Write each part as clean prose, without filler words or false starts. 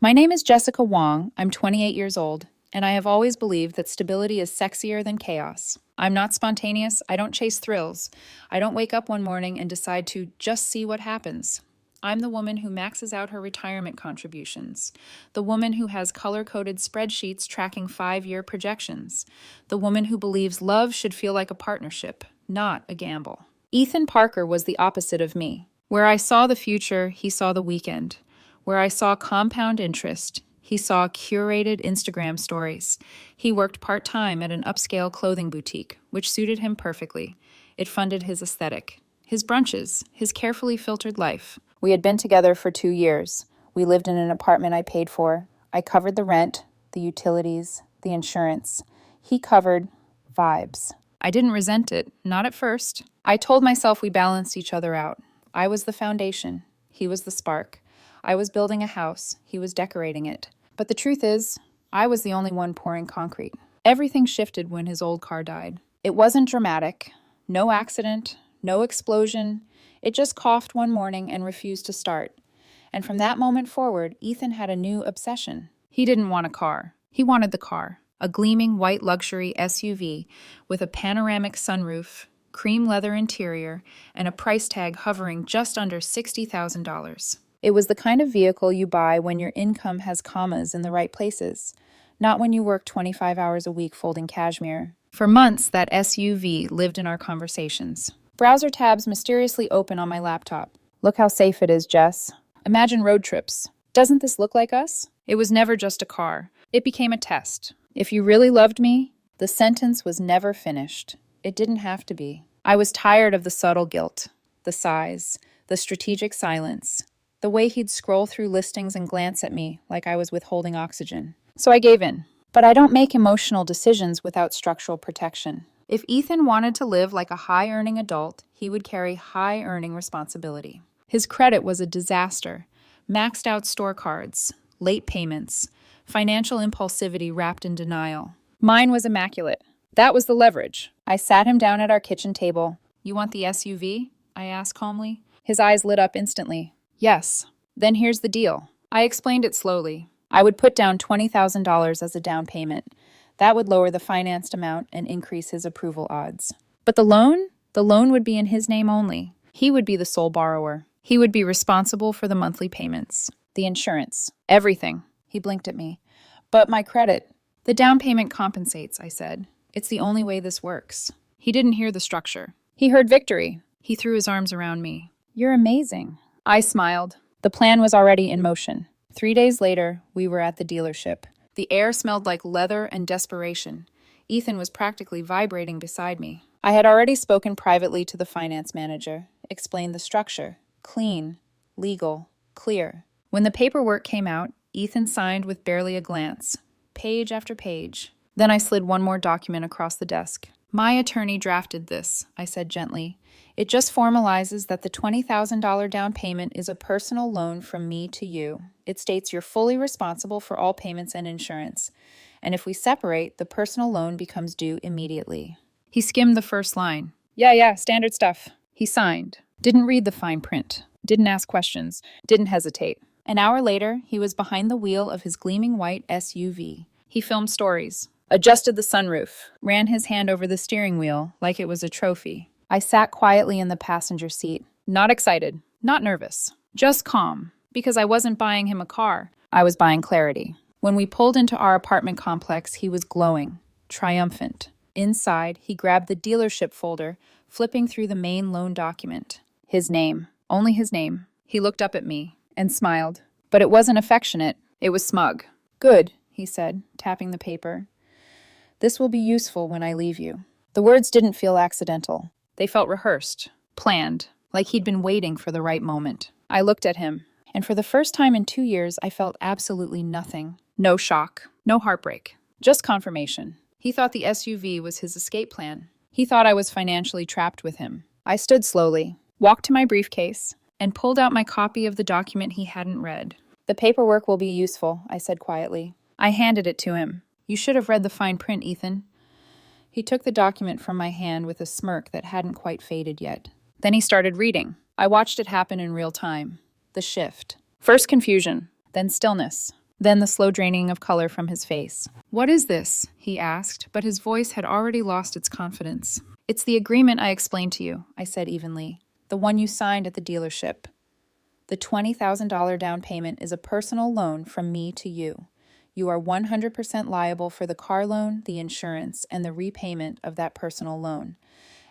My name is Jessica Wong. I'm 28 years old, and I have always believed that stability is sexier than chaos. I'm not spontaneous. I don't chase thrills. I don't wake up one morning and decide to just see what happens. I'm the woman who maxes out her retirement contributions, the woman who has color coded spreadsheets tracking 5 year projections, the woman who believes love should feel like a partnership, not a gamble. Ethan Parker was the opposite of me. Where I saw the future, he saw the weekend. Where I saw compound interest, he saw curated Instagram stories. He worked part-time at an upscale clothing boutique, which suited him perfectly. It funded his aesthetic, his brunches, his carefully filtered life. We had been together for 2 years. We lived in an apartment I paid for. I covered the rent, the utilities, the insurance. He covered vibes. I didn't resent it, not at first. I told myself we balanced each other out. I was the foundation. He was the spark. I was building a house. He was decorating it. But the truth is, I was the only one pouring concrete. Everything shifted when his old car died. It wasn't dramatic. No accident. No explosion. It just coughed one morning and refused to start. And from that moment forward, Ethan had a new obsession. He didn't want a car. He wanted the car. A gleaming white luxury SUV with a panoramic sunroof, cream leather interior, and a price tag hovering just under $60,000. It was the kind of vehicle you buy when your income has commas in the right places, not when you work 25 hours a week folding cashmere. For months, that SUV lived in our conversations. Browser tabs mysteriously open on my laptop. Look how safe it is, Jess. Imagine road trips. Doesn't this look like us? It was never just a car. It became a test. If you really loved me, the sentence was never finished. It didn't have to be. I was tired of the subtle guilt, the sighs, the strategic silence, the way he'd scroll through listings and glance at me like I was withholding oxygen. So I gave in. But I don't make emotional decisions without structural protection. If Ethan wanted to live like a high-earning adult, he would carry high-earning responsibility. His credit was a disaster. Maxed out store cards, late payments, financial impulsivity wrapped in denial. Mine was immaculate. That was the leverage. I sat him down at our kitchen table. "You want the SUV?" I asked calmly. His eyes lit up instantly. "Yes." "Then here's the deal." I explained it slowly. I would put down $20,000 as a down payment. That would lower the financed amount and increase his approval odds. But the loan? The loan would be in his name only. He would be the sole borrower. He would be responsible for the monthly payments, the insurance, everything. He blinked at me. "But my credit." "The down payment compensates," I said. "It's the only way this works." He didn't hear the structure. He heard victory. He threw his arms around me. "You're amazing." I smiled. The plan was already in motion. 3 days later, we were at the dealership. The air smelled like leather and desperation. Ethan was practically vibrating beside me. I had already spoken privately to the finance manager, explained the structure. Clean, legal, clear. When the paperwork came out, Ethan signed with barely a glance, page after page. Then I slid one more document across the desk. "My attorney drafted this," I said gently. "It just formalizes that the $20,000 down payment is a personal loan from me to you. It states you're fully responsible for all payments and insurance. And if we separate, the personal loan becomes due immediately." He skimmed the first line. Yeah, standard stuff." He signed. Didn't read the fine print. Didn't ask questions. Didn't hesitate. An hour later, he was behind the wheel of his gleaming white SUV. He filmed stories, adjusted the sunroof, ran his hand over the steering wheel like it was a trophy. I sat quietly in the passenger seat, not excited, not nervous, just calm, because I wasn't buying him a car. I was buying clarity. When we pulled into our apartment complex, he was glowing, triumphant. Inside, he grabbed the dealership folder, flipping through the main loan document. His name, only his name. He looked up at me and smiled, but it wasn't affectionate, it was smug. "Good," he said, tapping the paper. "This will be useful when I leave you." The words didn't feel accidental. They felt rehearsed, planned, like he'd been waiting for the right moment. I looked at him, and for the first time in 2 years, I felt absolutely nothing. No shock, no heartbreak, just confirmation. He thought the SUV was his escape plan. He thought I was financially trapped with him. I stood slowly, walked to my briefcase, and pulled out my copy of the document he hadn't read. "The paperwork will be useful," I said quietly. I handed it to him. "You should have read the fine print, Ethan." He took the document from my hand with a smirk that hadn't quite faded yet. Then he started reading. I watched it happen in real time. The shift. First confusion, then stillness, Then the slow draining of color from his face. "What is this?" he asked, but his voice had already lost its confidence. "It's the agreement I explained to you," I said evenly. "The one you signed at the dealership. The $20,000 down payment is a personal loan from me to you. You are 100% liable for the car loan, the insurance, and the repayment of that personal loan.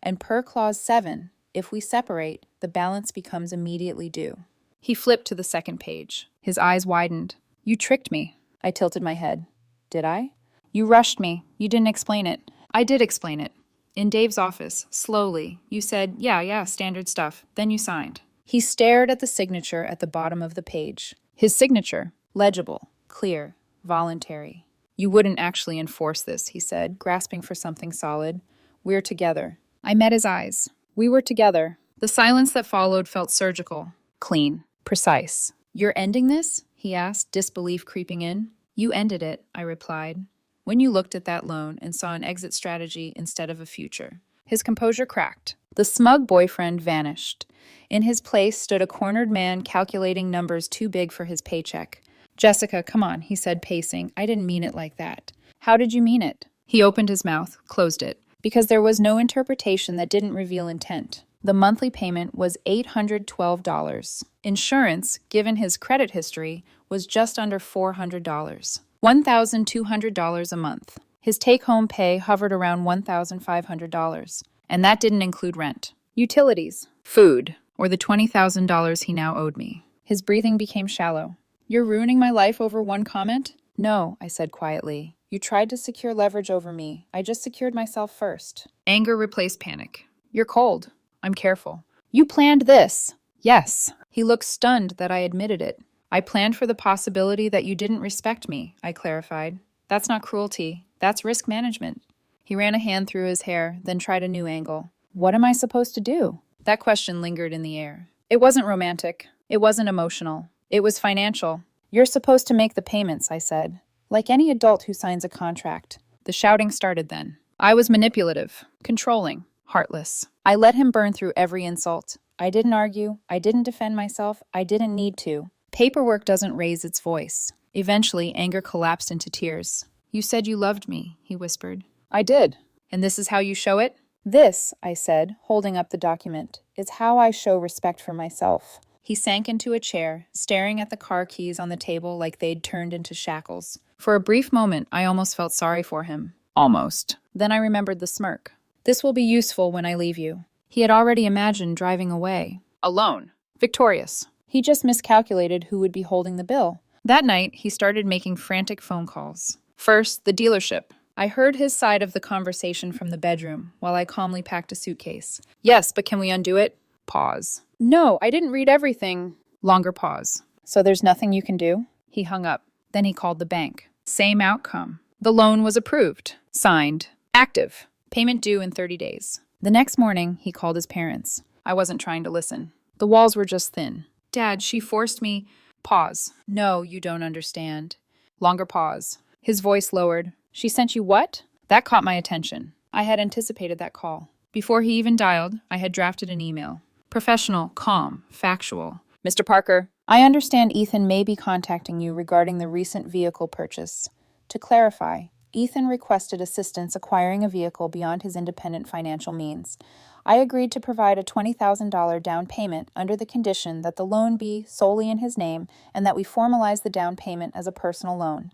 And per Clause 7, if we separate, the balance becomes immediately due." He flipped to the second page. His eyes widened. "You tricked me." I tilted my head. "Did I?" "You rushed me. You didn't explain it." "I did explain it. In Dave's office, slowly. You said, yeah, standard stuff. Then you signed." He stared at the signature at the bottom of the page. His signature, legible, clear, voluntary. "You wouldn't actually enforce this," he said, grasping for something solid. "We're together." I met his eyes. We were together. The silence that followed felt surgical, clean, precise. "You're ending this?" he asked, disbelief creeping in. "You ended it," I replied, "when you looked at that loan and saw an exit strategy instead of a future." His composure cracked. The smug boyfriend vanished. In his place stood a cornered man calculating numbers too big for his paycheck. "Jessica, come on," he said, pacing. "I didn't mean it like that." "How did you mean it?" He opened his mouth, closed it. Because there was no interpretation that didn't reveal intent. The monthly payment was $812. Insurance, given his credit history, was just under $400. $1,200 a month. His take-home pay hovered around $1,500. And that didn't include rent, utilities, food, or the $20,000 he now owed me. His breathing became shallow. "You're ruining my life over one comment?" "No," I said quietly. "You tried to secure leverage over me. I just secured myself first." Anger replaced panic. "You're cold." "I'm careful." "You planned this." "Yes." He looked stunned that I admitted it. "I planned for the possibility that you didn't respect me," I clarified. "That's not cruelty. That's risk management." He ran a hand through his hair, then tried a new angle. "What am I supposed to do?" That question lingered in the air. It wasn't romantic. It wasn't emotional. It was financial. "You're supposed to make the payments," I said. "Like any adult who signs a contract." The shouting started then. I was manipulative, controlling, heartless. I let him burn through every insult. I didn't argue. I didn't defend myself. I didn't need to. Paperwork doesn't raise its voice. Eventually, anger collapsed into tears. "You said you loved me," he whispered. "I did." "And this is how you show it?" "This," I said, holding up the document, "is how I show respect for myself." He sank into a chair, staring at the car keys on the table like they'd turned into shackles. For a brief moment, I almost felt sorry for him. Almost. Then I remembered the smirk. "This will be useful when I leave you." He had already imagined driving away. Alone. Victorious. He just miscalculated who would be holding the bill. That night, he started making frantic phone calls. First, the dealership. I heard his side of the conversation from the bedroom, while I calmly packed a suitcase. "Yes, but can we undo it?" Pause. "No, I didn't read everything." Longer pause. "So there's nothing you can do?" He hung up. Then he called the bank. Same outcome. The loan was approved. Signed. Active. Payment due in 30 days. The next morning, he called his parents. I wasn't trying to listen. The walls were just thin. "Dad, she forced me..." Pause. "No, you don't understand." Longer pause. His voice lowered. "She sent you what?" That caught my attention. I had anticipated that call. Before he even dialed, I had drafted an email. Professional, calm, factual. "Mr. Parker, I understand Ethan may be contacting you regarding the recent vehicle purchase. To clarify, Ethan requested assistance acquiring a vehicle beyond his independent financial means. I agreed to provide a $20,000 down payment under the condition that the loan be solely in his name and that we formalize the down payment as a personal loan."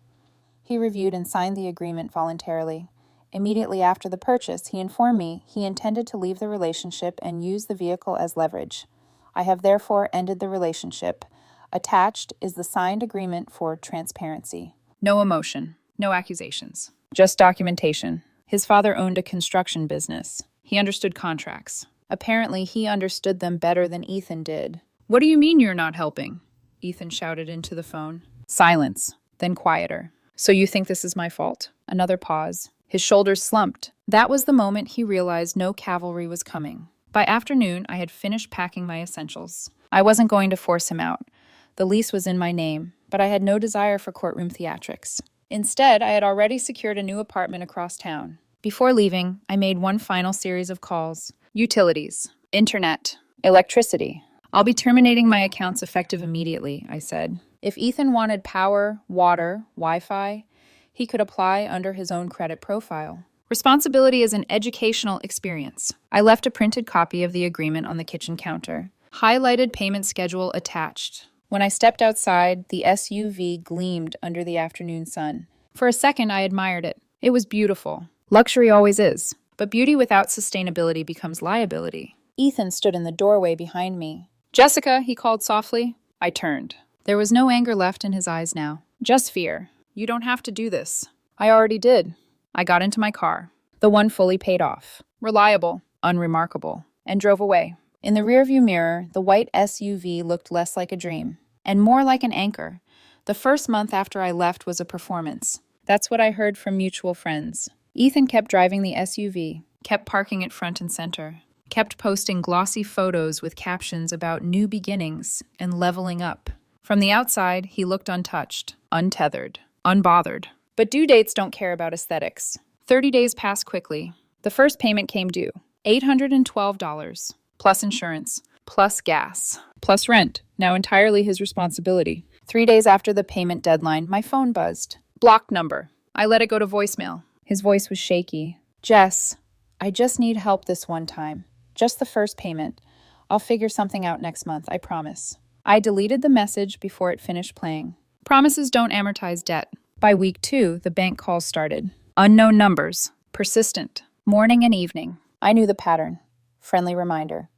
He reviewed and signed the agreement voluntarily. Immediately after the purchase, he informed me he intended to leave the relationship and use the vehicle as leverage. I have therefore ended the relationship. Attached is the signed agreement for transparency. No emotion, no accusations, just documentation. His father owned a construction business. He understood contracts. Apparently, he understood them better than Ethan did. "What do you mean you're not helping?" Ethan shouted into the phone. Silence, then quieter. "So you think this is my fault?" Another pause. His shoulders slumped. That was the moment he realized no cavalry was coming. By afternoon, I had finished packing my essentials. I wasn't going to force him out. The lease was in my name, but I had no desire for courtroom theatrics. Instead, I had already secured a new apartment across town. Before leaving, I made one final series of calls. Utilities, internet, electricity. "I'll be terminating my accounts effective immediately," I said. If Ethan wanted power, water, Wi-Fi, he could apply under his own credit profile. Responsibility is an educational experience. I left a printed copy of the agreement on the kitchen counter. Highlighted payment schedule attached. When I stepped outside, the SUV gleamed under the afternoon sun. For a second, I admired it. It was beautiful. Luxury always is. But beauty without sustainability becomes liability. Ethan stood in the doorway behind me. "Jessica," he called softly. I turned. There was no anger left in his eyes now. Just fear. "You don't have to do this." I already did. I got into my car, the one fully paid off, reliable, unremarkable, and drove away. In the rearview mirror, the white SUV looked less like a dream, and more like an anchor. The first month after I left was a performance. That's what I heard from mutual friends. Ethan kept driving the SUV, kept parking it front and center, kept posting glossy photos with captions about new beginnings and leveling up. From the outside, he looked untouched, untethered, unbothered. But due dates don't care about aesthetics. 30 days passed quickly. The first payment came due, $812, plus insurance, plus gas, plus rent, now entirely his responsibility. 3 days after the payment deadline, my phone buzzed. Blocked number. I let it go to voicemail. His voice was shaky. "Jess, I just need help this one time. Just the first payment. I'll figure something out next month, I promise." I deleted the message before it finished playing. Promises don't amortize debt. By week 2, the bank calls started. Unknown numbers. Persistent. Morning and evening. I knew the pattern. Friendly reminder.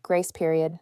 Grace period.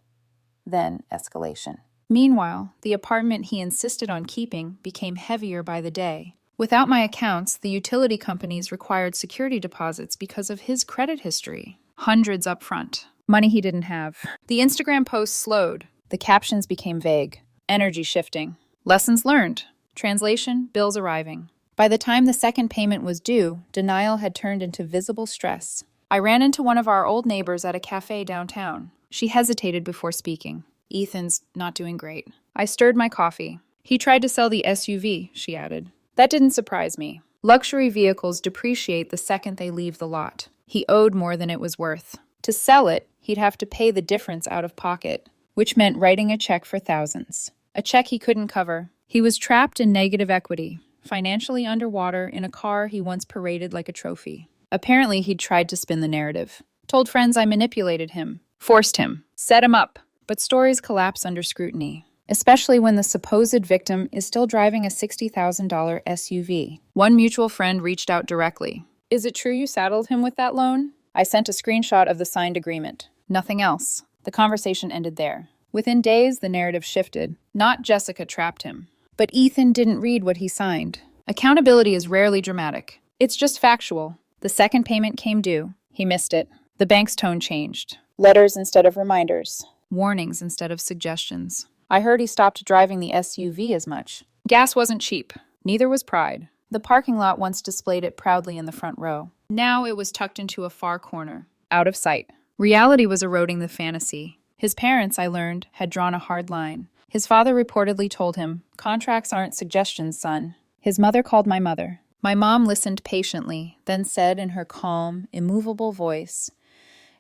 Then escalation. Meanwhile, the apartment he insisted on keeping became heavier by the day. Without my accounts, the utility companies required security deposits because of his credit history. Hundreds up front. Money he didn't have. The Instagram posts slowed. The captions became vague. Energy shifting. Lessons learned. Translation, bills arriving. By the time the second payment was due, denial had turned into visible stress. I ran into one of our old neighbors at a cafe downtown. She hesitated before speaking. "Ethan's not doing great." I stirred my coffee. "He tried to sell the SUV," she added. That didn't surprise me. Luxury vehicles depreciate the second they leave the lot. He owed more than it was worth. To sell it, he'd have to pay the difference out of pocket, which meant writing a check for thousands. A check he couldn't cover. He was trapped in negative equity, financially underwater in a car he once paraded like a trophy. Apparently, he'd tried to spin the narrative. Told friends I manipulated him, forced him, set him up. But stories collapse under scrutiny, especially when the supposed victim is still driving a $60,000 SUV. One mutual friend reached out directly. "Is it true you saddled him with that loan?" I sent a screenshot of the signed agreement. Nothing else. The conversation ended there. Within days, the narrative shifted. Not Jessica trapped him. But Ethan didn't read what he signed. Accountability is rarely dramatic. It's just factual. The second payment came due. He missed it. The bank's tone changed. Letters instead of reminders. Warnings instead of suggestions. I heard he stopped driving the SUV as much. Gas wasn't cheap. Neither was pride. The parking lot once displayed it proudly in the front row. Now it was tucked into a far corner, out of sight. Reality was eroding the fantasy. His parents, I learned, had drawn a hard line. His father reportedly told him, "Contracts aren't suggestions, son." His mother called my mother. My mom listened patiently, then said in her calm, immovable voice,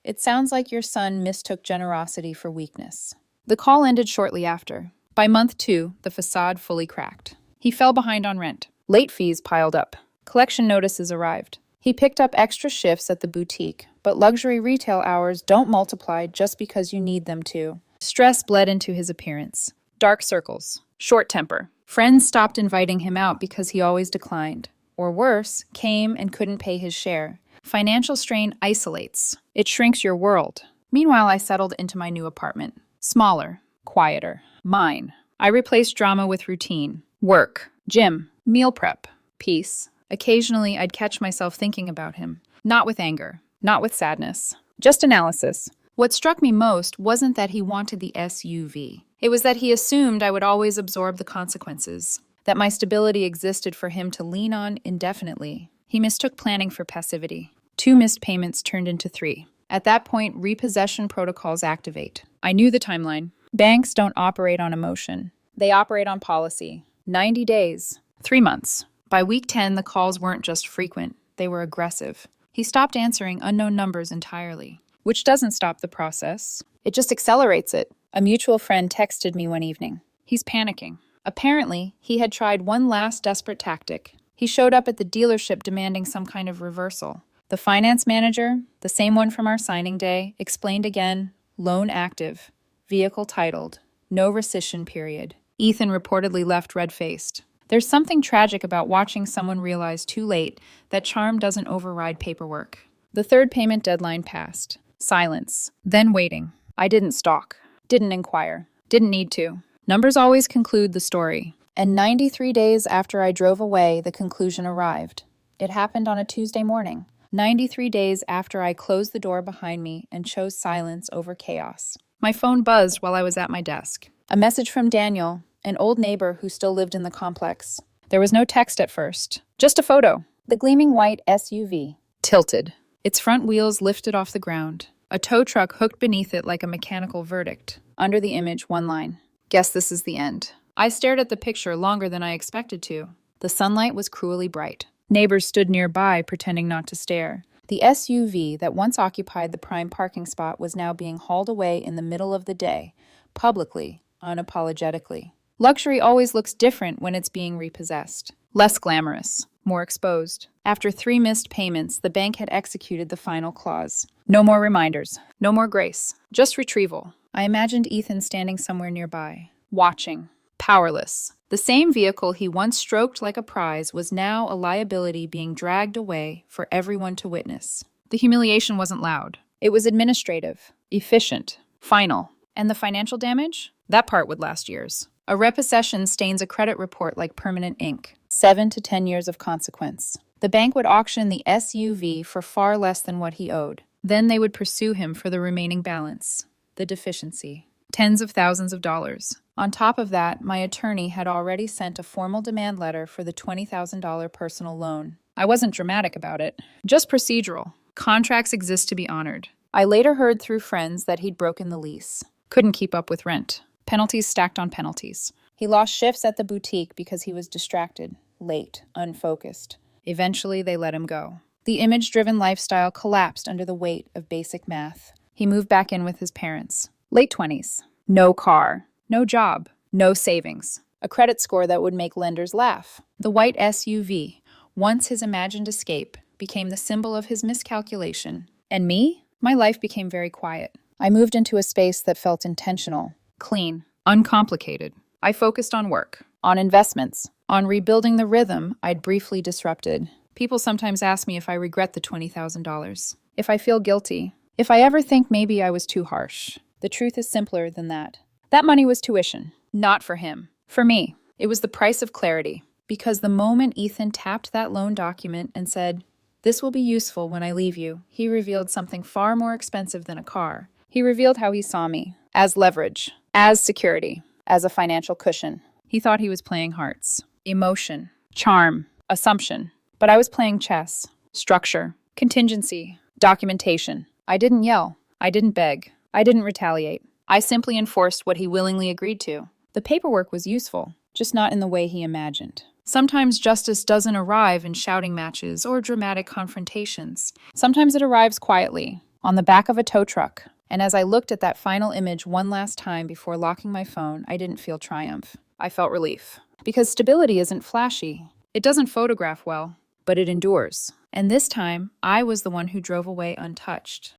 "It sounds like your son mistook generosity for weakness." The call ended shortly after. By month 2, the facade fully cracked. He fell behind on rent. Late fees piled up. Collection notices arrived. He picked up extra shifts at the boutique, but luxury retail hours don't multiply just because you need them to. Stress bled into his appearance. Dark circles. Short temper. Friends stopped inviting him out because he always declined. Or worse, came and couldn't pay his share. Financial strain isolates. It shrinks your world. Meanwhile, I settled into my new apartment. Smaller. Quieter. Mine. I replaced drama with routine. Work. Gym. Meal prep. Peace. Occasionally, I'd catch myself thinking about him. Not with anger. Not with sadness. Just analysis. What struck me most wasn't that he wanted the SUV. It was that he assumed I would always absorb the consequences, that my stability existed for him to lean on indefinitely. He mistook planning for passivity. 2 missed payments turned into 3. At that point, repossession protocols activate. I knew the timeline. Banks don't operate on emotion. They operate on policy. 90 days. 3 months. By week 10, the calls weren't just frequent. They were aggressive. He stopped answering unknown numbers entirely. Which doesn't stop the process. It just accelerates it. A mutual friend texted me one evening. "He's panicking. Apparently, he had tried one last desperate tactic. He showed up at the dealership demanding some kind of reversal. The finance manager, the same one from our signing day, explained again, loan active, vehicle titled, no rescission period. Ethan reportedly left red-faced. There's something tragic about watching someone realize too late that charm doesn't override paperwork. The third payment deadline passed. Silence. Then waiting. I didn't stalk. Didn't inquire. Didn't need to. Numbers always conclude the story. And 93 days after I drove away, the conclusion arrived. It happened on a Tuesday morning. 93 days after I closed the door behind me and chose silence over chaos. My phone buzzed while I was at my desk. A message from Daniel, an old neighbor who still lived in the complex. There was no text at first, just a photo. The gleaming white SUV. Tilted. Its front wheels lifted off the ground. A tow truck hooked beneath it like a mechanical verdict. Under the image, one line. Guess this is the end. I stared at the picture longer than I expected to. The sunlight was cruelly bright. Neighbors stood nearby, pretending not to stare. The SUV that once occupied the prime parking spot was now being hauled away in the middle of the day, publicly, unapologetically. Luxury always looks different when it's being repossessed. Less glamorous, more exposed. After 3 missed payments, the bank had executed the final clause. No more reminders, no more grace, just retrieval. I imagined Ethan standing somewhere nearby, watching, powerless. The same vehicle he once stroked like a prize was now a liability being dragged away for everyone to witness. The humiliation wasn't loud. It was administrative, efficient, final. And the financial damage? That part would last years. A repossession stains a credit report like permanent ink. 7 to 10 years of consequence. The bank would auction the SUV for far less than what he owed. Then they would pursue him for the remaining balance, the deficiency. Tens of thousands of dollars. On top of that, my attorney had already sent a formal demand letter for the $20,000 personal loan. I wasn't dramatic about it, just procedural. Contracts exist to be honored. I later heard through friends that he'd broken the lease. Couldn't keep up with rent. Penalties stacked on penalties. He lost shifts at the boutique because he was distracted, late, unfocused. Eventually, they let him go. The image-driven lifestyle collapsed under the weight of basic math. He moved back in with his parents. Late 20s. No car. No job. No savings. A credit score that would make lenders laugh. The white SUV, once his imagined escape, became the symbol of his miscalculation. And me? My life became very quiet. I moved into a space that felt intentional, clean, uncomplicated. I focused on work, on investments, on rebuilding the rhythm I'd briefly disrupted. People sometimes ask me if I regret the $20,000, if I feel guilty, if I ever think maybe I was too harsh. The truth is simpler than that. That money was tuition, not for him. For me, it was the price of clarity. Because the moment Ethan tapped that loan document and said, "This will be useful when I leave you," he revealed something far more expensive than a car. He revealed how he saw me, as leverage, as security, as a financial cushion. He thought he was playing hearts, emotion, charm, assumption. But I was playing chess, structure, contingency, documentation. I didn't yell. I didn't beg. I didn't retaliate. I simply enforced what he willingly agreed to. The paperwork was useful, just not in the way he imagined. Sometimes justice doesn't arrive in shouting matches or dramatic confrontations. Sometimes it arrives quietly, on the back of a tow truck. And as I looked at that final image one last time before locking my phone, I didn't feel triumph. I felt relief. Because stability isn't flashy. It doesn't photograph well, but it endures. And this time, I was the one who drove away untouched.